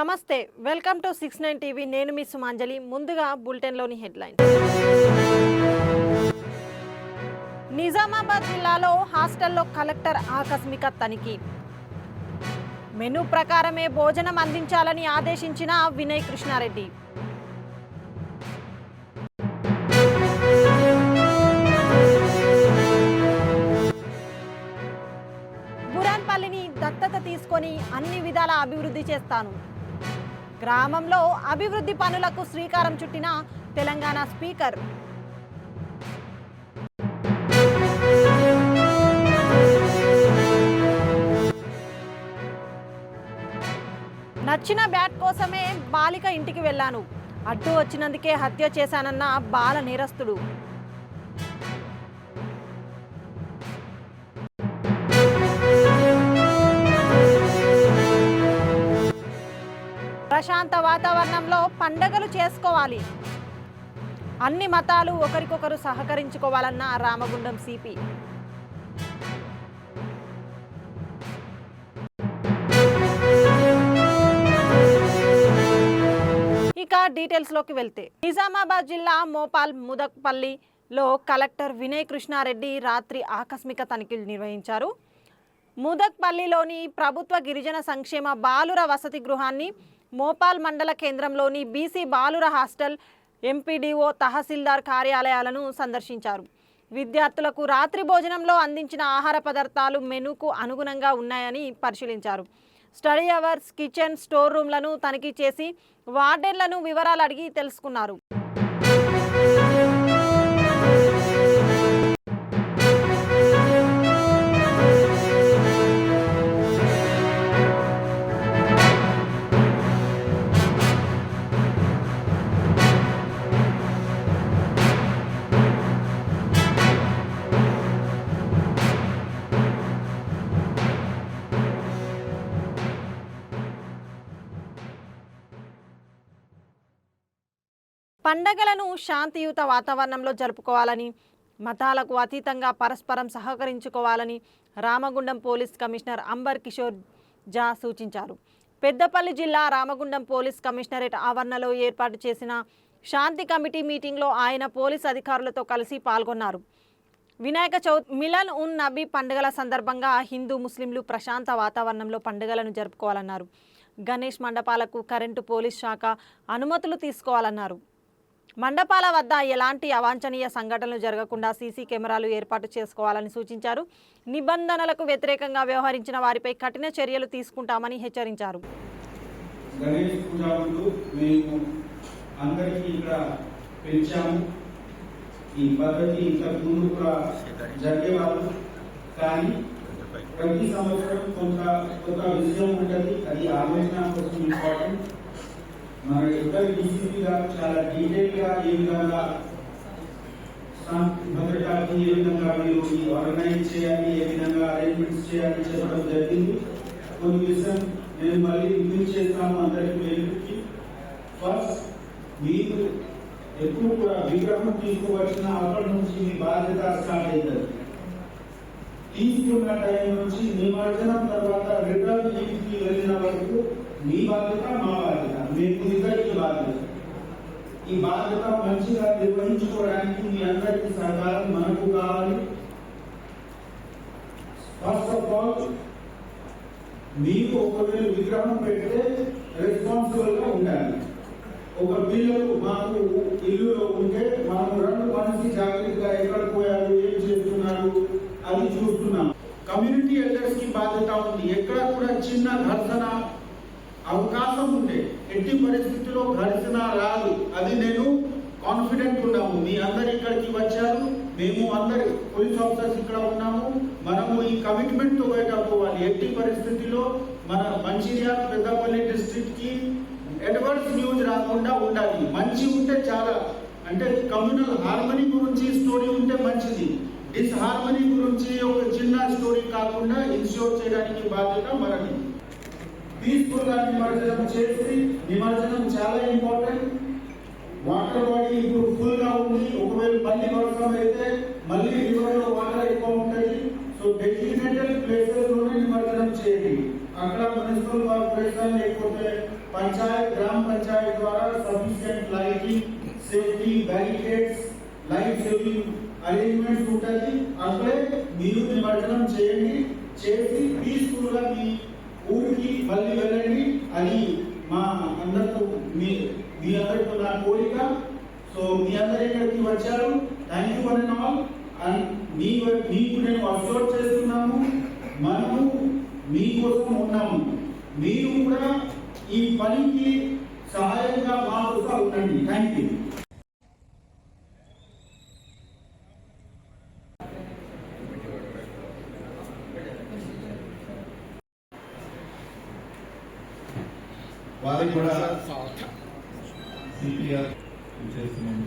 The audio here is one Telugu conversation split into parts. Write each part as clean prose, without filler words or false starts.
నమస్తే, వెల్కమ్ టు 69 టీవీ. నేను మీ సుమాంజలి. ముందుగా బులెటిన్లోని హెడ్లైన్స్. నిజామాబాద్ జిల్లాలో హాస్టల్లో కలెక్టర్ ఆకస్మిక తనిఖీ. మెనూ ప్రకారమే భోజనం అందించాలని ఆదేశించిన వినయ్ కృష్ణారెడ్డి. బురాన్పల్లిని దత్తత తీసుకొని అన్ని విధాల అభివృద్ధి చేస్తాను. గ్రామంలో అభివృద్ధి పనులకు శ్రీకారం చుట్టిన తెలంగాణ స్పీకర్. నచ్చిన బ్యాట్ కోసమే బాలిక ఇంటికి వెళ్ళాను, అడ్డు వచ్చినందుకే హత్య చేశానన్న బాల నేరస్తుడు. ప్రశాంత వాతావరణంలో పండగలు చేసుకోవాలి, అన్ని మతాలు ఒకరికొకరు సహకరించుకోవాలన్న రామగుండం సిపి. ఇక డీటెయిల్స్లోకి వెళ్తే, నిజామాబాద్ జిల్లా మోపాల్ ముదక్పల్లిలో కలెక్టర్ వినయ్ కృష్ణారెడ్డి రాత్రి ఆకస్మిక తనిఖీలు నిర్వహించారు. ముదక్పల్లిలోని ప్రభుత్వ గిరిజన సంక్షేమ బాలుర వసతి గృహాన్ని, మోపాల్ మండల కేంద్రంలోని బీసీ బాలుర హాస్టల్, ఎంపీడీఓ, తహసీల్దార్ కార్యాలయాలను సందర్శించారు. విద్యార్థులకు రాత్రి భోజనంలో అందించిన ఆహార పదార్థాలు మెనూకు అనుగుణంగా ఉన్నాయని పరిశీలించారు. స్టడీ అవర్స్, కిచెన్, స్టోర్ రూమ్లను తనిఖీ చేసి వార్డెన్లను వివరాలు అడిగి తెలుసుకున్నారు. పండగలను శాంతియుత వాతావరణంలో జరుపుకోవాలని, మతాలకు అతీతంగా పరస్పరం సహకరించుకోవాలని రామగుండం పోలీస్ కమిషనర్ అంబర్ కిషోర్ జా సూచించారు. పెద్దపల్లి జిల్లా రామగుండం పోలీస్ కమిషనరేట్ ఆవరణలో ఏర్పాటు చేసిన శాంతి కమిటీ మీటింగ్లో ఆయన పోలీస్ అధికారులతో కలిసి పాల్గొన్నారు. వినాయక చవితి, మిలన్ ఉన్ నబీ పండుగల సందర్భంగా హిందూ ముస్లింలు ప్రశాంత వాతావరణంలో పండుగలను జరుపుకోవాలన్నారు. గణేష్ మండపాలకు కరెంటు, పోలీస్ శాఖ అనుమతులు తీసుకోవాలన్నారు. మండపాల వద్ద ఎలాంటి అవాంఛనీయ సంఘటనలు జరగకుండా సీసీ కెమెరాలు ఏర్పాటు చేసుకోవాలని సూచించారు. నిబంధనలకు వ్యతిరేకంగా వ్యవహరించిన వారిపై కఠిన చర్యలు తీసుకుంటామని హెచ్చరించారు. ప్రతి సంవత్సరం కొంత విషయం ఉంటుంది, అది ఆలోచన కోసం ఇంపార్టెంట్. మన ఇద్దరు డీసీపీగా చాలా డీటెయిల్గా ఏ విధంగా భద్రతకి ఏ విధంగా మీరు ఆర్గనైజ్ చేయాలి, ఏ విధంగా అరేంజ్మెంట్స్ చేయాలి చెప్పడం జరిగింది. కొన్ని విషయం నేను మళ్ళీ రివ్యూ చేస్తాను అందరికి వెళ్ళి. ఫస్ట్, మీరు ఎప్పుడు కూడా విగ్రహం తీసుకోవచ్చిన అప్పటి నుంచి మీ బాధ్యత స్టార్ట్ అవుతుంది. తీసుకున్న టైం నుంచి నిమజ్జనం తర్వాత రిటర్న్ ఇంటికి వెళ్ళిన వరకు మీ బాధ్యత, మా బాధ్యత, మీకు ఇద్దరికి బాధ్యత. ఈ బాధ్యత మంచిగా నిర్వహించుకోవడానికి మీ అందరికీ సహకారం మనకు కావాలి. ఫస్ట్ ఆఫ్ ఆల్, మీకు ఒకవేళ విగ్రహం పెడితే రెస్పాన్సిబుల్ గా ఉండాలి. ఒక పిల్లలు మాకు ఇల్లులో ఉంటే మనం రెండు మనిషి జాగ్రత్తగా ఎక్కడ పోయారు, ఏం చేస్తున్నారు అది చూస్తున్నాం. కమ్యూనిటీ ఎల్డర్స్ కి బాధ్యత ఉంది. ఎక్కడ కూడా చిన్న ఘర్షణ అవకాశం ఉంటే ఎట్టి పరిస్థితుల్లో ఘర్షణ రాదు. అది నేను కాన్ఫిడెంట్ ఉన్నాము. మీ అందరు ఇక్కడికి వచ్చారు, మేము అందరు పోలీస్ ఆఫీసర్స్ ఇక్కడ ఉన్నాము. మనము ఈ కమిట్మెంట్ తో పోవాలి. ఎట్టి పరిస్థితుల్లో మన మంచిర్యాల, పెద్దపల్లి డిస్ట్రిక్ట్ కి అడ్వర్స్ న్యూస్ రాకుండా ఉండాలి. మంచి ఉంటే చాలా, అంటే కమ్యూనల్ హార్మనీ గురించి స్టోరీ ఉంటే మంచిది. డిస్హార్మనీ గురించి ఒక చిన్న స్టోరీ కాకుండా ఇన్ష్యూర్ చేయడానికి బాధ్యత మనది. పీస్ఫుల్ గా నిమజ్జనం చేసి, నిమజ్జనం చాలా ఇంపార్టెంట్. వాటర్ బాడీ ఇప్పుడు ఫుల్ గా ఉంది. ఒకవేళ మళ్ళీ వర్షం అయితే మళ్ళీ రివర్ లో వాటర్ ఎక్కువ ఉంటుంది. సో డెసిగ్నేటెడ్ ప్లేసెస్ లోనే నిమజ్జనం చేయండి. అక్కడ మున్సిపల్ కార్పొరేషన్ లేకపోతే పంచాయత్ గ్రామ పంచాయత్ ద్వారా sufficient lighting, safety barricades, life saving arrangements ఉంటుంది. అక్కడే మీరు నిమజ్జనం చేయండి, చేసి పీస్ఫుల్ గా మీ ఊరికి మళ్ళీ వెళ్ళండి. అది మా అందరితో మీ అందరితో నా కోరిక. సో మీ అందరు ఇక్కడికి వచ్చారు, thank you for all. And మీకు నేను అబ్జర్వ్ చేస్తున్నాము, మనము మీకోసం ఉన్నాము. మీరు కూడా ఈ పనికి సహాయంగా మా కోసం ఉండండి. Thank you. వారికి కూడా సిపిఆర్ చేస్తున్నాము.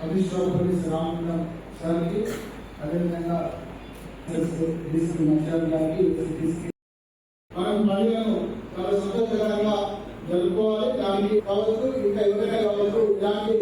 అధిష్టాన పోలీస్ రామగుండం సార్కి, అదేవిధంగా మనం పండుగను చాలా సంతోషకరంగా జరుపుకోవాలి. దానికి కావచ్చు, ఇంకా ఎవరైనా కావచ్చు, ఇలాంటి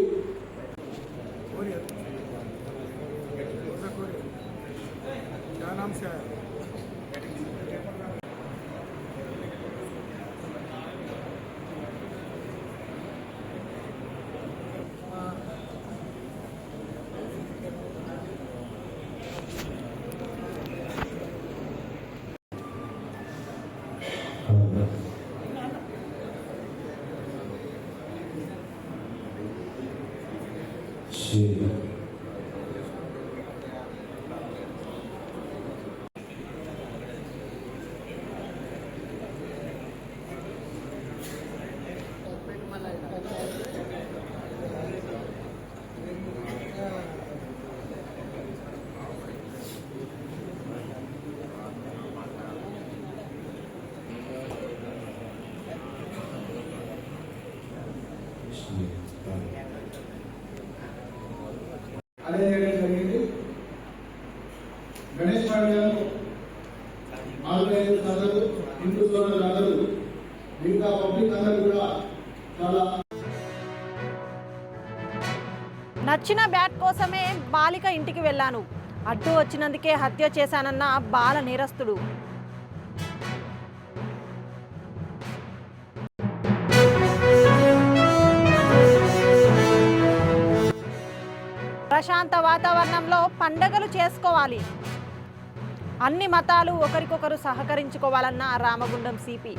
అదే చేయడం జరిగింది. గణేష్ పండుగను ఆర్గనైజర్స్ అందరూ, హిందూ సోదరులు అందరూ, మిగతా పబ్లిక్ అందరూ కూడా చాలా నచ్చిన బ్యాట్ కోసమే బాలిక ఇంటికి వెళ్ళాను, అడ్డు వచ్చినందుకే హత్య చేశానన్న బాల నేరస్తుడు. ప్రశాంత వాతావరణంలో పండగలు చేసుకోవాలి, అన్ని మతాలు ఒకరికొకరు సహకరించుకోవాలన్న రామగుండం సిపి.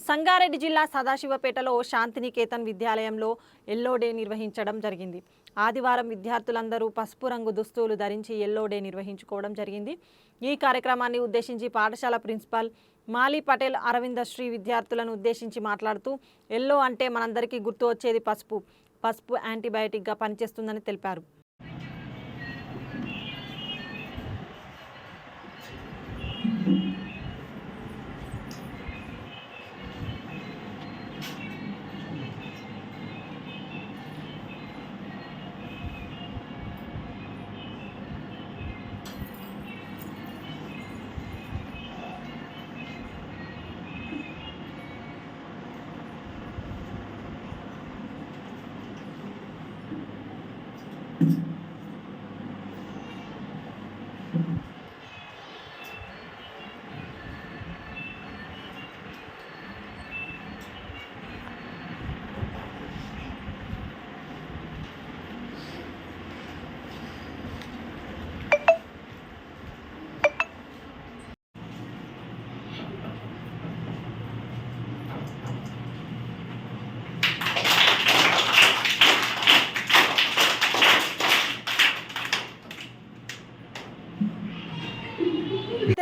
సంగారెడ్డి జిల్లా సదాశివపేటలో శాంతినికేతన్ విద్యాలయంలో ఎల్లో డే నిర్వహించడం జరిగింది. ఆదివారం విద్యార్థులందరూ పసుపు రంగు దుస్తులు ధరించి ఎల్లో డే నిర్వహించుకోవడం జరిగింది. ఈ కార్యక్రమాన్ని ఉద్దేశించి పాఠశాల ప్రిన్సిపాల్ మాలీ పటేల్ అరవిందశ్రీ విద్యార్థులను ఉద్దేశించి మాట్లాడుతూ, ఎల్లో అంటే మనందరికీ గుర్తు వచ్చేది పసుపు. పసుపు యాంటీబయాటిక్గా పనిచేస్తుందని తెలిపారు.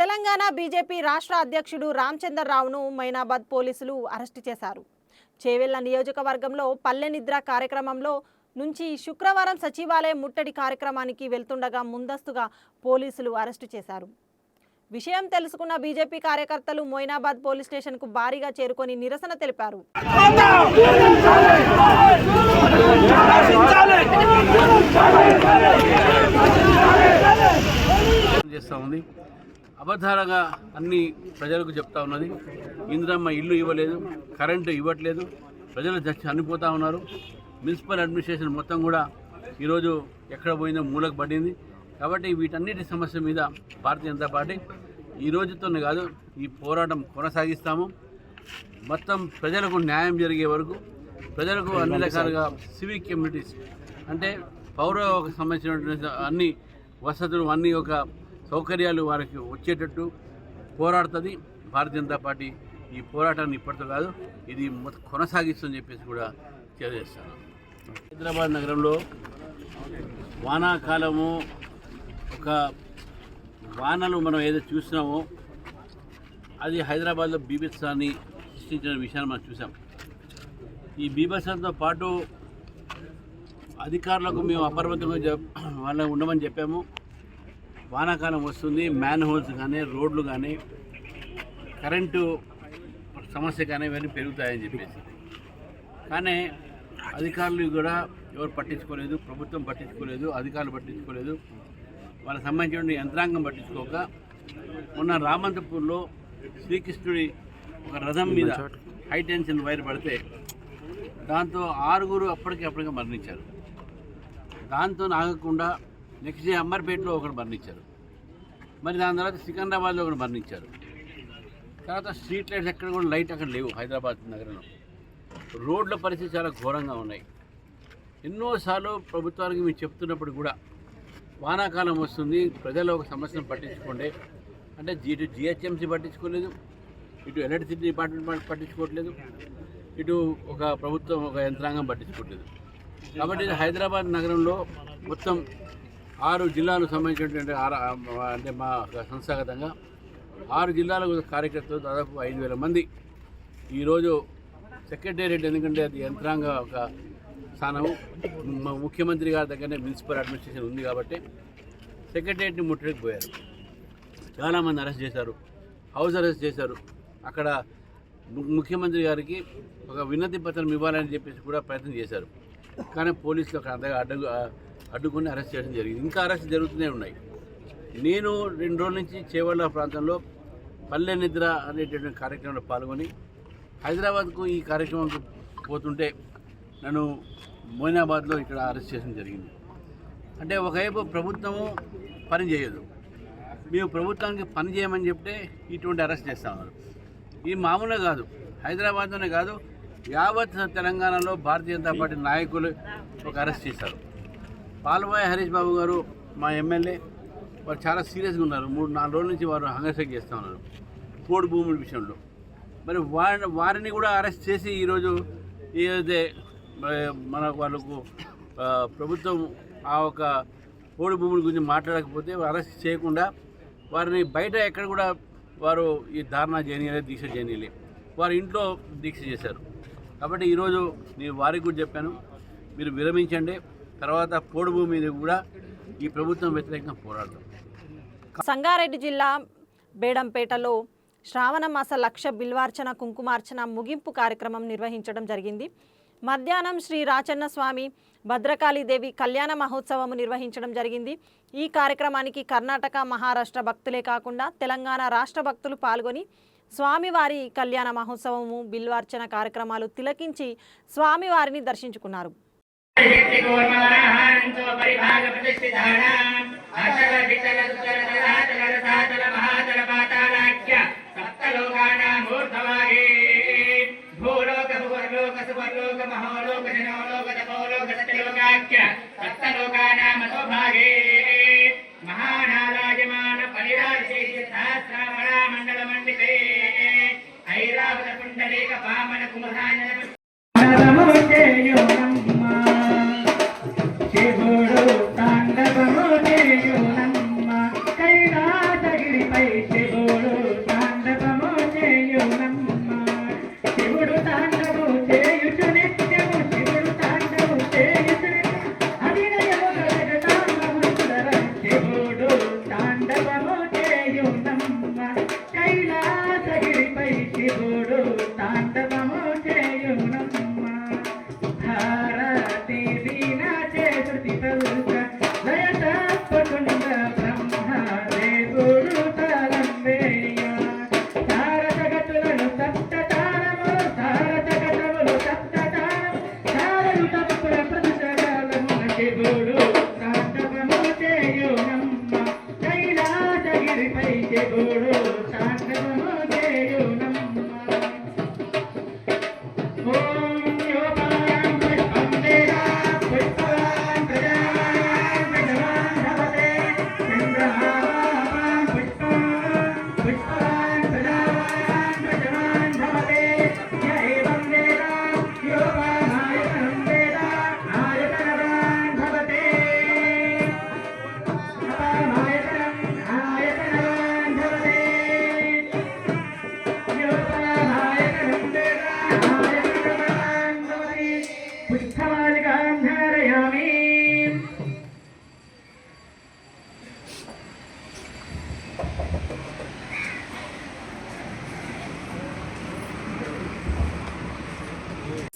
తెలంగాణ బీజేపీ రాష్ట్ర అధ్యక్షుడు రామచంద్రరావును మైనాబాద్ పోలీసులు అరెస్టు చేశారు. చేవెళ్ల నియోజకవర్గంలో పల్లె నిద్ర కార్యక్రమంలో నుంచి శుక్రవారం సచివాలయం ముట్టడి కార్యక్రమానికి వెళ్తుండగా ముందస్తుగా పోలీసులు అరెస్టు చేశారు. విషయం తెలుసుకున్న బీజేపీ కార్యకర్తలు మొయినాబాద్ పోలీస్ స్టేషన్కు భారీగా చేరుకొని నిరసన తెలిపారు. అబద్ధాలుగా అన్ని ప్రజలకు చెప్తా ఉన్నది. ఇందిరమ్మ ఇల్లు ఇవ్వలేదు, కరెంటు ఇవ్వట్లేదు, ప్రజలు చనిపోతూ ఉన్నారు. మున్సిపల్ అడ్మినిస్ట్రేషన్ మొత్తం కూడా ఈరోజు ఎక్కడ పోయిందో మూలకు పడింది. కాబట్టి వీటన్నిటి సమస్య మీద భారతీయ జనతా పార్టీ ఈ రోజుతోనే కాదు, ఈ పోరాటం కొనసాగిస్తాము. మొత్తం ప్రజలకు న్యాయం జరిగే వరకు, ప్రజలకు అన్ని రకాలుగా సివిక్ కమ్యూనిటీస్ అంటే పౌరకు సంబంధించినటువంటి అన్ని వసతులు, అన్ని ఒక సౌకర్యాలు వారికి వచ్చేటట్టు పోరాడుతుంది భారతీయ జనతా పార్టీ. ఈ పోరాటాన్ని ఇప్పటితో కాదు, ఇది కొనసాగిస్తుందని చెప్పేసి కూడా తెలియజేస్తాను. హైదరాబాద్ నగరంలో వానాకాలము ఒక వానలు మనం ఏదో చూసినామో అది హైదరాబాద్లో బీభత్సాన్ని సృష్టించిన విషయాన్ని మనం చూసాం. ఈ బీభత్సంతో పాటు అధికారులకు మేము అప్రమత్తంగా వాళ్ళని ఉండమని చెప్పాము. వానాకాలం వస్తుంది, మ్యాన్ హోల్స్ కానీ, రోడ్లు కానీ, కరెంటు సమస్య కానీ ఇవన్నీ పెరుగుతాయని చెప్పేసి. కానీ అధికారులు కూడా ఎవరు పట్టించుకోలేదు, ప్రభుత్వం పట్టించుకోలేదు, అధికారులు పట్టించుకోలేదు, వాళ్ళకి సంబంధించిన యంత్రాంగం పట్టించుకోక మొన్న రామంతపూర్లో శ్రీకృష్ణుడి ఒక రథం మీద హైటెన్షన్ వైర్ పడితే దాంతో 6 అప్పటికే మరణించారు. దాంతో ఆగకుండా నెక్స్ట్ డే అమ్మర్పేటలో ఒకరు మరణించారు. మరి దాని తర్వాత సికింద్రాబాద్లో ఒకరు మరణించారు. తర్వాత స్ట్రీట్ లైట్స్ ఎక్కడ కూడా లైట్ అక్కడ లేవు హైదరాబాద్ నగరంలో. రోడ్ల పరిస్థితి చాలా ఘోరంగా ఉన్నాయి. ఎన్నోసార్లు ప్రభుత్వానికి మేము చెప్తున్నప్పుడు కూడా వానాకాలం వస్తుంది, ప్రజల ఒక సమస్యను పట్టించుకోండి అంటే ఇటు జిహెచ్ఎంసీ పట్టించుకోలేదు, ఇటు ఎలక్ట్రిసిటీ డిపార్ట్మెంట్ పట్టించుకోవట్లేదు, ఇటు ఒక ప్రభుత్వం ఒక యంత్రాంగం పట్టించుకోవట్లేదు. కాబట్టి హైదరాబాద్ నగరంలో మొత్తం 6 జిల్లాలకు సంబంధించినటువంటి అంటే మా సంస్థాగతంగా 6 జిల్లాలకు కార్యకర్తలు దాదాపు 5,000 మంది ఈరోజు సెక్రటేరియట్, ఎందుకంటే అది యంత్రాంగ ఒక స్థానము, ముఖ్యమంత్రి గారి దగ్గరనే మున్సిపల్ అడ్మినిస్ట్రేషన్ ఉంది కాబట్టి సెక్రటేరియట్ని ముట్టడికి పోయారు. చాలామంది అరెస్ట్ చేశారు, హౌస్ అరెస్ట్ చేశారు. అక్కడ ముఖ్యమంత్రి గారికి ఒక వినతి పత్రం ఇవ్వాలని చెప్పేసి కూడా ప్రయత్నం చేశారు. కానీ పోలీసులు అక్కడ అడ్డుకుని అరెస్ట్ చేయడం జరిగింది. ఇంకా అరెస్ట్ జరుగుతూనే ఉన్నాయి. నేను 2 రోజుల నుంచి చేవళ్ళ ప్రాంతంలో పల్లె నిద్ర అనేటటువంటి కార్యక్రమంలో పాల్గొని హైదరాబాద్కు ఈ కార్యక్రమంకి పోతుంటే నన్ను మోయినాబాద్లో ఇక్కడ అరెస్ట్ చేయడం జరిగింది. అంటే ఒకవైపు ప్రభుత్వము పని చేయదు, మేము ప్రభుత్వానికి పని చేయమని చెప్తే ఇటువంటి అరెస్ట్ చేస్తా ఉన్నారు. ఈ మామూలుగా కాదు, హైదరాబాద్లోనే కాదు, యావత్ తెలంగాణలో భారతీయ జనతా పార్టీ నాయకులు ఒక అరెస్ట్ చేశారు. పాల్వాయి హరీష్ బాబు గారు మా ఎమ్మెల్యే, వారు చాలా సీరియస్గా ఉన్నారు. 3-4 రోజుల నుంచి వారు హంగస్ట్రైక్ చేస్తూ ఉన్నారు పోడు భూముల విషయంలో. మరి వారిని కూడా అరెస్ట్ చేసి ఈరోజు ఏదైతే మన వాళ్ళకు ప్రభుత్వం ఆ ఒక పోడు భూముల గురించి మాట్లాడకపోతే అరెస్ట్ చేయకుండా వారిని బయట ఎక్కడ కూడా వారు ఈ ధారణ చేయనీయలే, దీక్ష చేయనీయలే, వారి ఇంట్లో దీక్ష చేశారు. కాబట్టి ఈరోజు నేను వారికి కూడా చెప్పాను, మీరు విరమించండి, తర్వాత పోడు భూమి మీద కూడా ఈ ప్రభుత్వం వ్యతిరేకంగా పోరాడతాం. సంగారెడ్డి జిల్లా బేడంపేటలో శ్రావణ మాస లక్ష బిల్వార్చన కుంకుమార్చన ముగింపు కార్యక్రమం నిర్వహించడం జరిగింది. మధ్యాహ్నం శ్రీ రాచన్న స్వామి భద్రకాళీదేవి కళ్యాణ మహోత్సవం నిర్వహించడం జరిగింది. ఈ కార్యక్రమానికి కర్ణాటక, మహారాష్ట్ర భక్తులే కాకుండా తెలంగాణ రాష్ట్ర భక్తులు పాల్గొని స్వామివారి కళ్యాణ మహోత్సవము, బిల్వార్చన కార్యక్రమాలు తిలకించి స్వామివారిని దర్శించుకున్నారు. చెగోడు తాండవము చేయునమ్మ కైలాసగిరిపై చెగోడు తాండవము చేయునమ్మ ఓం యోపాం పుష్పం వేదా పుష్పవాన్ ప్రజావాన్ ప్రజవాన్ భవతే చంద్రహావాం పుష్పవాన్ ప్రజావాన్ ప్రజవాన్ భవతే య ఏవం వేదా యోపామాయతనం వేదా ఆయతనవాన్ భవతే అపామాయతనం ఆయతనవాన్ భవతే యోపామాయతనం వేదా ఆయతనవాన్ భవతి పుష్పమాలికాం ధారయామి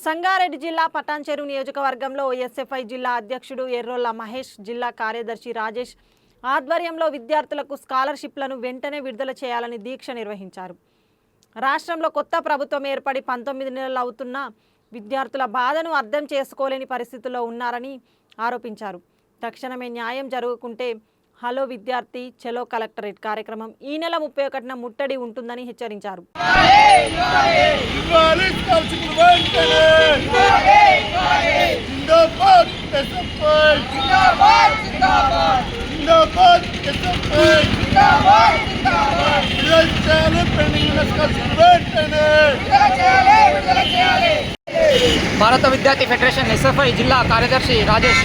సంగారెడ్డి జిల్లా పటాన్చెరు నియోజకవర్గంలో ఎస్ఎఫ్ఐ జిల్లా అధ్యక్షుడు ఎర్రోల్ల మహేష్, జిల్లా కార్యదర్శి రాజేష్ ఆధ్వర్యంలో విద్యార్థులకు స్కాలర్షిప్లను వెంటనే విడుదల చేయాలని దీక్ష నిర్వహించారు. రాష్ట్రంలో కొత్త ప్రభుత్వం ఏర్పడి 19 నెలలు అవుతున్నా విద్యార్థుల బాధను అర్థం చేసుకోలేని పరిస్థితుల్లో ఉన్నారని ఆరోపించారు. తక్షణమే న్యాయం జరుగుకుంటే హలో విద్యార్థి చలో కలెక్టరేట్ కార్యక్రమం ఈ నెల 31న ముట్టడి ఉంటుందని హెచ్చరించారు. భారత విద్యార్థి ఫెడరేషన్ ఎస్ఎఫ్ఐ జిల్లా కార్యదర్శి రాజేష్.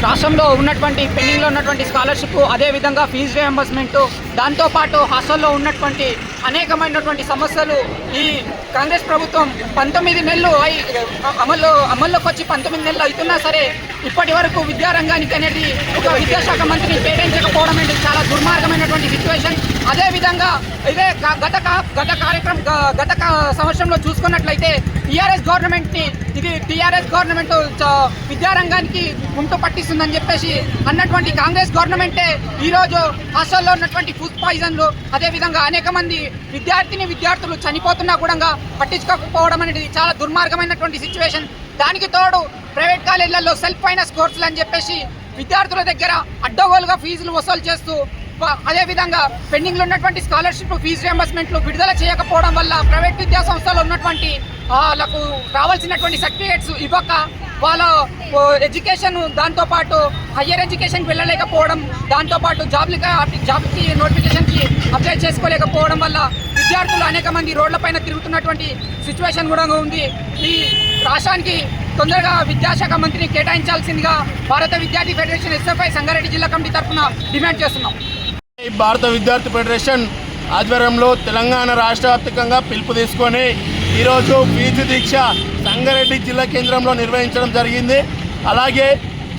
రాష్ట్రంలో ఉన్నటువంటి పెండింగ్లో ఉన్నటువంటి స్కాలర్షిప్, అదేవిధంగా ఫీజు రియంబర్స్మెంటు, దాంతోపాటు హాస్టల్లో ఉన్నటువంటి అనేకమైనటువంటి సమస్యలు ఈ కాంగ్రెస్ ప్రభుత్వం 19 నెలలు అమల్లోకి వచ్చి 19 నెలలు అవుతున్నా సరే ఇప్పటి వరకు విద్యారంగానికి అనేది ఒక విద్యాశాఖ మంత్రిని కేటాయించకపోవడం అనేది చాలా దుర్మార్గమైనటువంటి సిచ్యువేషన్. అదేవిధంగా ఇదే గత సంవత్సరంలో చూసుకున్నట్లయితే టీఆర్ఎస్ గవర్నమెంట్ విద్యారంగానికి గుంటు పట్టిస్తుందని చెప్పేసి అన్నటువంటి కాంగ్రెస్ గవర్నమెంటే ఈరోజు హాస్టల్లో ఉన్నటువంటి ఫుడ్ పాయిజన్లు, అదేవిధంగా అనేక మంది విద్యార్థులు చనిపోతున్నా కూడా పట్టించుకోకపోవడం అనేది చాలా దుర్మార్గమైనటువంటి సిచ్యువేషన్. దానికి తోడు ప్రైవేట్ కాలేజీలలో సెల్ఫ్ ఫైనాన్స్ కోర్సులు అని చెప్పేసి విద్యార్థుల దగ్గర అడ్డగోలుగా ఫీజులు వసూలు చేస్తూ, అదేవిధంగా పెండింగ్లో ఉన్నటువంటి స్కాలర్షిప్ ఫీజు రియంబర్స్మెంట్లు విడుదల చేయకపోవడం వల్ల ప్రైవేట్ విద్యా సంస్థలు ఉన్నటువంటి వాళ్ళకు రావాల్సినటువంటి సర్టిఫికేట్స్ ఇవ్వక వాళ్ళ ఎడ్యుకేషన్ దాంతోపాటు హయ్యర్ ఎడ్యుకేషన్కి వెళ్ళలేకపోవడం, దాంతోపాటు జాబ్కి నోటిఫికేషన్కి అప్లై చేసుకోలేకపోవడం వల్ల విద్యార్థులు అనేక మంది రోడ్లపైన తిరుగుతున్నటువంటి సిచ్యువేషన్ కూడా ఉంది. ఈ రాష్ట్రానికి తొందరగా విద్యాశాఖ మంత్రిని కేటాయించాల్సిందిగా భారత విద్యార్థి ఫెడరేషన్ ఎస్ఎఫ్ఐ సంగారెడ్డి జిల్లా కమిటీ తరఫున డిమాండ్ చేస్తున్నాం. భారత విద్యార్థి ఫెడరేషన్ ఆధ్వర్యంలో తెలంగాణ రాష్ట్ర వ్యాప్తంగా పిలుపు తీసుకొని ఈరోజు ఫీజు దీక్ష సంగారెడ్డి జిల్లా కేంద్రంలో నిర్వహించడం జరిగింది. అలాగే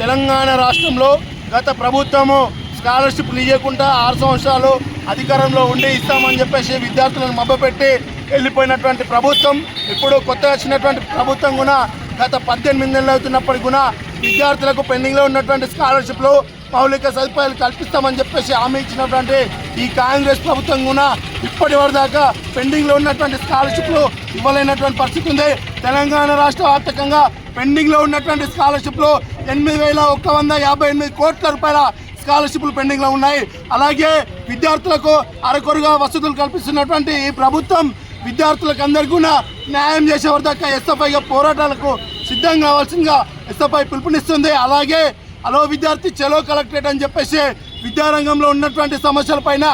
తెలంగాణ రాష్ట్రంలో గత ప్రభుత్వము స్కాలర్షిప్లు ఇవ్వకుండా 6 సంవత్సరాలు అధికారంలో ఉండి ఇస్తామని చెప్పేసి విద్యార్థులను మభ్యపెట్టి వెళ్ళిపోయినటువంటి ప్రభుత్వం, ఇప్పుడు కొత్తగా వచ్చినటువంటి ప్రభుత్వం కూడా గత 18 నెలలు అవుతున్నప్పటికీ కూడా విద్యార్థులకు పెండింగ్లో ఉన్నటువంటి స్కాలర్షిప్లు మౌలిక సదుపాయాలు కల్పిస్తామని చెప్పేసి హామీ ఇచ్చినటువంటి ఈ కాంగ్రెస్ ప్రభుత్వం కూడా ఇప్పటి వరకు దాకా పెండింగ్లో ఉన్నటువంటి స్కాలర్షిప్లు ఇవ్వలేనటువంటి పరిస్థితి ఉంది. తెలంగాణ రాష్ట్ర వ్యాప్తంగా పెండింగ్లో ఉన్నటువంటి స్కాలర్షిప్లు 8,158 కోట్ల రూపాయల స్కాలర్షిప్లు పెండింగ్లో ఉన్నాయి. అలాగే విద్యార్థులకు అరకొరగా వసతులు కల్పిస్తున్నటువంటి ఈ ప్రభుత్వం విద్యార్థులకు అందరికీ కూడా న్యాయం చేసే వరదాకా ఎస్ఎఫ్ఐగా పోరాటాలకు సిద్ధం కావాల్సిందిగా ఎస్ఎఫ్ఐ పిలుపునిస్తుంది. అలాగే హలో విద్యార్థి చలో కలెక్టరేట్ అని చెప్పేసి విద్యారంగంలో ఉన్నటువంటి సమస్యలపైన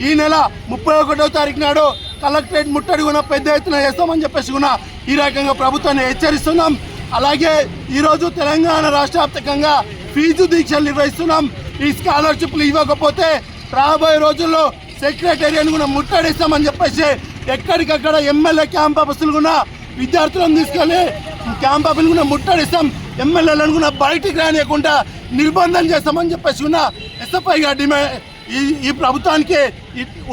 ఈ నెల 31వ తారీఖు నాడు కలెక్టరేట్ ముట్టడి కూడా పెద్ద ఎత్తున చేస్తామని చెప్పేసి కూడా ఈ రకంగా ప్రభుత్వాన్ని హెచ్చరిస్తున్నాం. అలాగే ఈరోజు తెలంగాణ రాష్ట్ర వ్యాప్తంగా ఫీజు దీక్షలు నిర్వహిస్తున్నాం. ఈ స్కాలర్షిప్లు ఇవ్వకపోతే రాబోయే రోజుల్లో సెక్రటేరియట్ కూడా ముట్టడిస్తామని చెప్పేసి ఎక్కడికక్కడ ఎమ్మెల్యే క్యాంప్ ఆఫీసులు కూడా విద్యార్థులను తీసుకెళ్ళి క్యాంప్ ఆఫీసులు కూడా ముట్టడిస్తాం, ఎమ్మెల్యేలను కూడా బయటికి రానియకుండా నిర్బంధం చేస్తామని చెప్పేసి కూడా ఎస్ఎఫ్ఐగా డిమాండ్ ఈ ప్రభుత్వానికి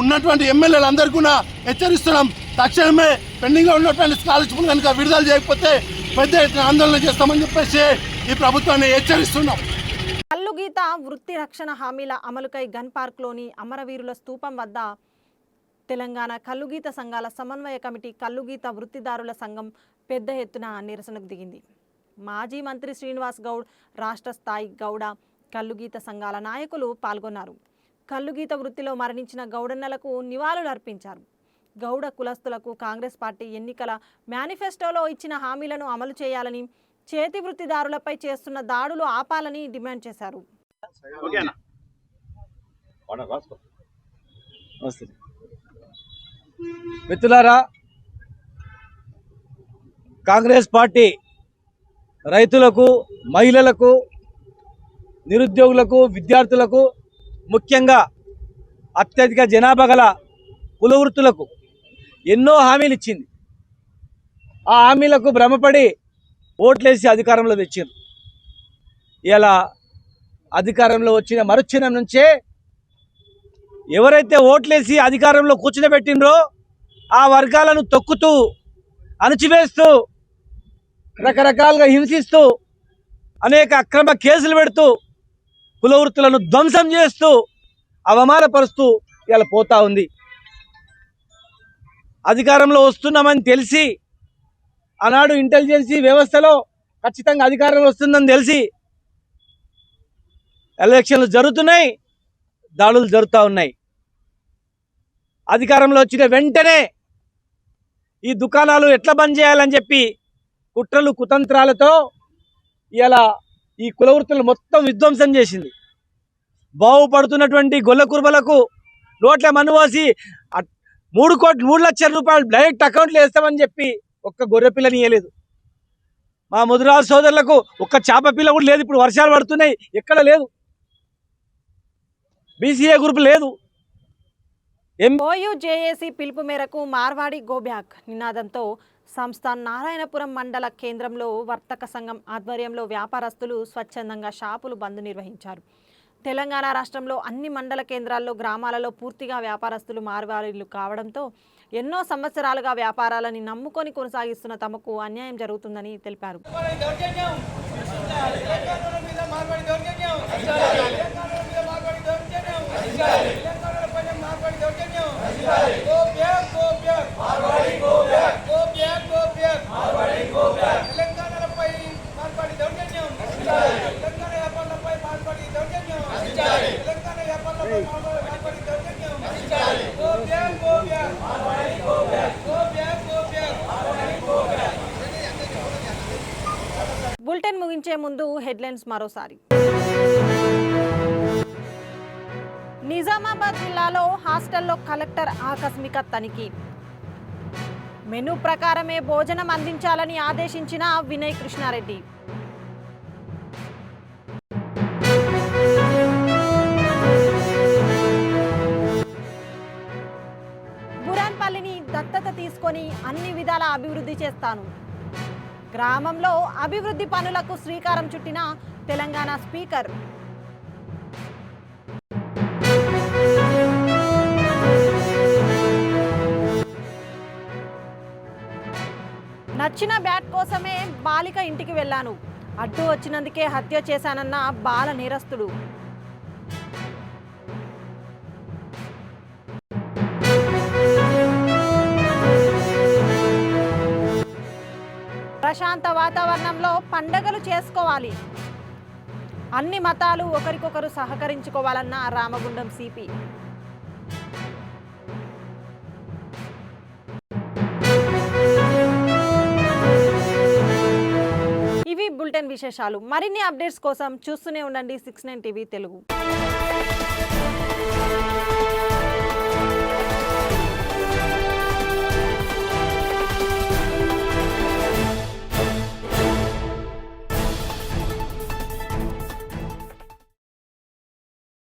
ఉన్నటువంటి ఎమ్మెల్యేలందరూ కూడా హెచ్చరిస్తున్నాం. తక్షణమే పెండింగ్లో ఉన్నటువంటి స్కాలర్షిప్లు కనుక విడుదల చేయకపోతే పెద్ద ఎత్తున ఆందోళన చేస్తామని చెప్పేసి ఈ ప్రభుత్వాన్ని హెచ్చరిస్తున్నాం. కల్లుగీత వృత్తి రక్షణ హామీల అమలుకై గన్ పార్క్లోని అమరవీరుల స్తూపం వద్ద తెలంగాణ కల్లుగీత సంఘాల సమన్వయ కమిటీ కల్లుగీత వృత్తిదారుల సంఘం పెద్ద ఎత్తున నిరసనకు దిగింది. మాజీ మంత్రి శ్రీనివాస్ గౌడ్, రాష్ట్ర స్థాయి గౌడ, కల్లుగీత సంఘాల నాయకులు పాల్గొన్నారు. కల్లుగీత వృత్తిలో మరణించిన గౌడన్నలకు నివాళులు అర్పించారు. గౌడ కులస్తులకు కాంగ్రెస్ పార్టీ ఎన్నికల మేనిఫెస్టోలో ఇచ్చిన హామీలను అమలు చేయాలని, చేతి వృత్తిదారులపై చేస్తున్న దాడులు ఆపాలని డిమాండ్ చేశారు. మిత్రులారా, కాంగ్రెస్ పార్టీ రైతులకు, మహిళలకు, నిరుద్యోగులకు, విద్యార్థులకు, ముఖ్యంగా అత్యధిక జనాభా గల కుల వృత్తులకు ఎన్నో హామీలు ఇచ్చింది. ఆ హామీలకు భ్రమపడి ఓట్లేసి అధికారంలో తెచ్చారు. ఇలా అధికారంలో వచ్చిన మరుక్షణం నుంచే ఎవరైతే ఓట్లేసి అధికారంలో కూర్చునిపెట్టినరో ఆ వర్గాలను తొక్కుతూ, అణచివేస్తూ, రకరకాలుగా హింసిస్తూ, అనేక అక్రమ కేసులు పెడుతూ, కుల వృత్తులను ధ్వంసం చేస్తూ, అవమానపరుస్తూ ఇలా పోతా ఉంది. అధికారంలో వస్తున్నామని తెలిసి, ఆనాడు ఇంటెలిజెన్సీ వ్యవస్థలో ఖచ్చితంగా అధికారం వస్తుందని తెలిసి ఎలక్షన్లు జరుగుతున్నాయి, దాడులు జరుగుతూ ఉన్నాయి. అధికారంలో వచ్చిన వెంటనే ఈ దుకాణాలు ఎట్లా బంద్ చేయాలని చెప్పి కుట్రలు కుతంత్రాలతో ఇలా ఈ కుల వృత్తులు మొత్తం విధ్వంసం చేసింది. బాగుపడుతున్నటువంటి గొల్ల కుర్బలకు నోట్ల మనువాసి 3 లక్షల రూపాయలు డైరెక్ట్ అకౌంట్లో వేస్తామని చెప్పి ఒక్క గొర్రె పిల్లని ఇవ్వలేదు. మా ముదిరాజు సోదరులకు ఒక్క చేప పిల్ల కూడా లేదు. ఇప్పుడు వర్షాలు పడుతున్నాయి, ఎక్కడ లేదు. బీసీఏ గ్రూప్ లేదు. ఓయూ జేఏసీ పిలుపు మేరకు మార్వాడి గోబ్యాక్ నినాదంతో సంస్థాన్ నారాయణపురం మండల కేంద్రంలో వర్తక సంఘం ఆధ్వర్యంలో వ్యాపారస్తులు స్వచ్ఛందంగా షాపులు బంద్ నిర్వహించారు. తెలంగాణ రాష్ట్రంలో అన్ని మండల కేంద్రాల్లో, గ్రామాలలో పూర్తిగా వ్యాపారస్తులు మార్వాడీలు కావడంతో ఎన్నో సంవత్సరాలుగా వ్యాపారాలని నమ్ముకొని కొనసాగిస్తున్న తమకు అన్యాయం జరుగుతుందని తెలిపారు. బులెటిన్ ముగించే ముందు హెడ్లైన్స్ మరోసారి. నిజామాబాద్ జిల్లాలో హాస్టల్లో కలెక్టర్ ఆకస్మిక తనిఖీ. మెనూ ప్రకారమే భోజనం అందించాలని ఆదేశించిన వినయ్ కృష్ణారెడ్డి. బురాన్పల్లిని దత్తత తీసుకొని అన్ని విధాల అభివృద్ధి చేస్తాను. గ్రామంలో అభివృద్ధి పనులకు శ్రీకారం చుట్టిన తెలంగాణ స్పీకర్. నచ్చిన బ్యాట్ కోసమే బాలిక ఇంటికి వెళ్ళాను, అడ్డు వచ్చినందుకే హత్య చేశానన్న బాల నేరస్తుడు. ప్రశాంత వాతావరణంలో పండగలు చేసుకోవాలి, అన్ని మతాలు ఒకరికొకరు సహకరించుకోవాలన్న రామగుండం సిపి. ఇవి బులెటిన్ విశేషాలు. మరిన్ని అప్డేట్స్ కోసం చూస్తూనే ఉండండి 69 టీవీ తెలుగు.